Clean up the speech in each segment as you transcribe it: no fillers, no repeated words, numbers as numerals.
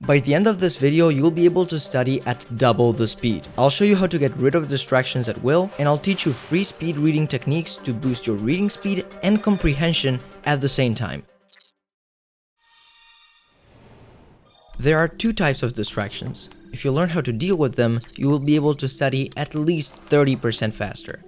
By the end of this video, you'll be able to study at double the speed. I'll show you how to get rid of distractions at will, and I'll teach you free speed reading techniques to boost your reading speed and comprehension at the same time. There are two types of distractions. If you learn how to deal with them, you will be able to study at least 30% faster.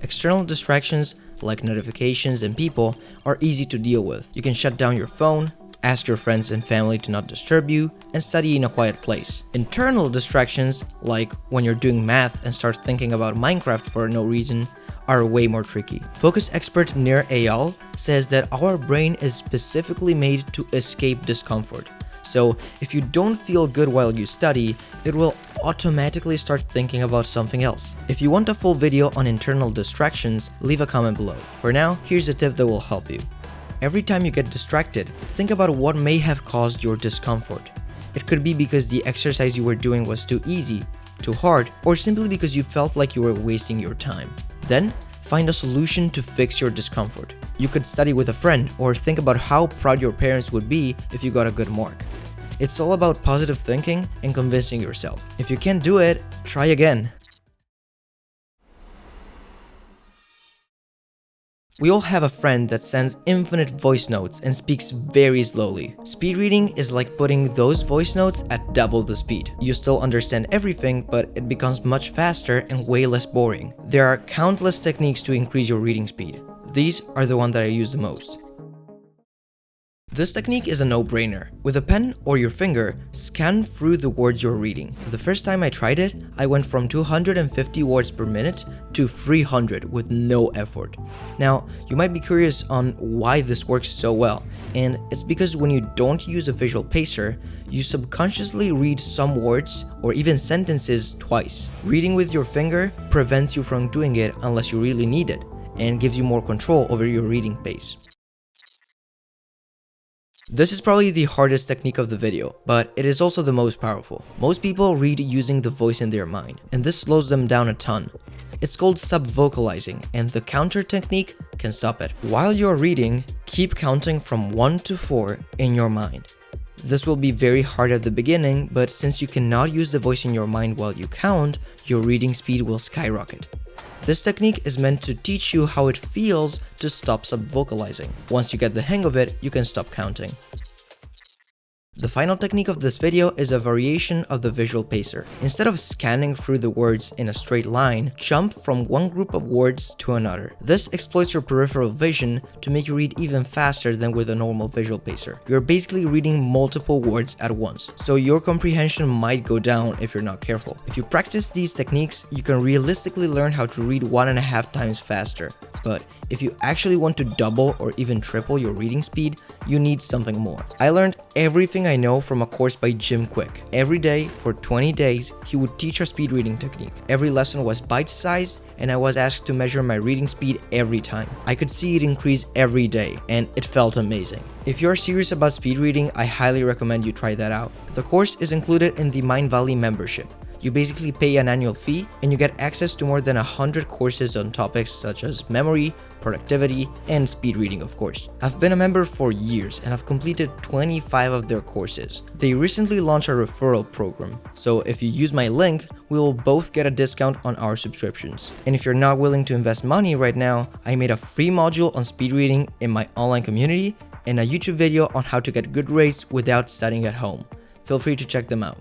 External distractions, like notifications and people, are easy to deal with. You can shut down your phone, ask your friends and family to not disturb you, and study in a quiet place. Internal distractions, like when you're doing math and start thinking about Minecraft for no reason, are way more tricky. Focus expert Nir Eyal says that our brain is specifically made to escape discomfort. So if you don't feel good while you study, it will automatically start thinking about something else. If you want a full video on internal distractions, leave a comment below. For now, here's a tip that will help you. Every time you get distracted, think about what may have caused your discomfort. It could be because the exercise you were doing was too easy, too hard, or simply because you felt like you were wasting your time. Then, find a solution to fix your discomfort. You could study with a friend or think about how proud your parents would be if you got a good mark. It's all about positive thinking and convincing yourself. If you can't do it, try again. We all have a friend that sends infinite voice notes and speaks very slowly. Speed reading is like putting those voice notes at double the speed. You still understand everything, but it becomes much faster and way less boring. There are countless techniques to increase your reading speed. These are the ones that I use the most. This technique is a no-brainer. With a pen or your finger, scan through the words you're reading. The first time I tried it, I went from 250 words per minute to 300 with no effort. Now, you might be curious on why this works so well, and it's because when you don't use a visual pacer, you subconsciously read some words or even sentences twice. Reading with your finger prevents you from doing it unless you really need it, and gives you more control over your reading pace. This is probably the hardest technique of the video, but it is also the most powerful. Most people read using the voice in their mind, and this slows them down a ton. It's called subvocalizing, and the counter technique can stop it. While you're reading, keep counting from 1 to 4 in your mind. This will be very hard at the beginning, but since you cannot use the voice in your mind while you count, your reading speed will skyrocket. This technique is meant to teach you how it feels to stop subvocalizing. Once you get the hang of it, you can stop counting. The final technique of this video is a variation of the visual pacer. Instead of scanning through the words in a straight line, jump from one group of words to another. This exploits your peripheral vision to make you read even faster than with a normal visual pacer. You're basically reading multiple words at once, so your comprehension might go down if you're not careful. If you practice these techniques, you can realistically learn how to read 1.5 times faster. But if you actually want to double or even triple your reading speed, you need something more. I learned everything I know from a course by Jim Kwik. Every day for 20 days, he would teach a speed reading technique. Every lesson was bite-sized, and I was asked to measure my reading speed every time. I could see it increase every day, and it felt amazing. If you're serious about speed reading, I highly recommend you try that out. The course is included in the Mindvalley membership. You basically pay an annual fee and you get access to more than 100 courses on topics such as memory, productivity, and speed reading, of course. I've been a member for years and I've completed 25 of their courses. They recently launched a referral program, so if you use my link, we will both get a discount on our subscriptions. And if you're not willing to invest money right now, I made a free module on speed reading in my online community and a YouTube video on how to get good grades without studying at home. Feel free to check them out.